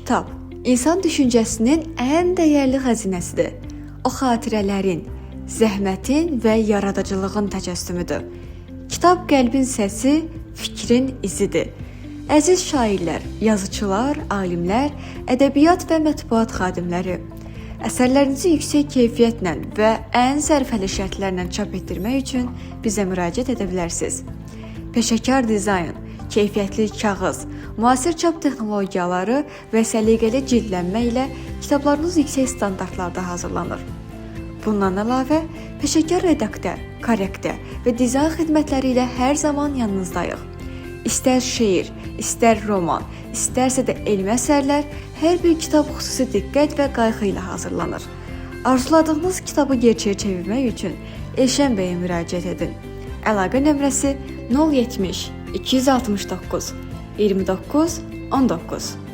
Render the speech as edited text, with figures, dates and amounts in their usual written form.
Kitab insan düşüncəsinin ən dəyərli xəzinəsidir. O xatirələrin, zəhmətin və yaradıcılığın təcəssümüdür. Kitab qəlbin səsi, fikrin izidir. Əziz şairlər, yazıçılar, alimlər, ədəbiyyat və mətbuat xadimləri, əsərlərinizi yüksək keyfiyyətlə və ən sərfəli şərtlərlə çap etdirmək üçün bizə müraciət edə bilərsiniz. Peşəkar dizayn, keyfiyyətli kağız, müasir çap texnologiyaları və səliqəli cildlənmə ilə kitablarınız yüksək standartlarda hazırlanır. Bundan əlavə, peşəkar redaktə, korrektə və dizayn xidmətləri ilə hər zaman yanınızdayıq. İstər şeir, istər roman, istərsə də elmi əsərlər, hər bir kitab xüsusi diqqət və qayğı ilə hazırlanır. Arzuladığınız kitabı gerçəyə çevirmək üçün Elşən bəyə müraciət edin. Əlaqə nömrəsi 070 269 29 19.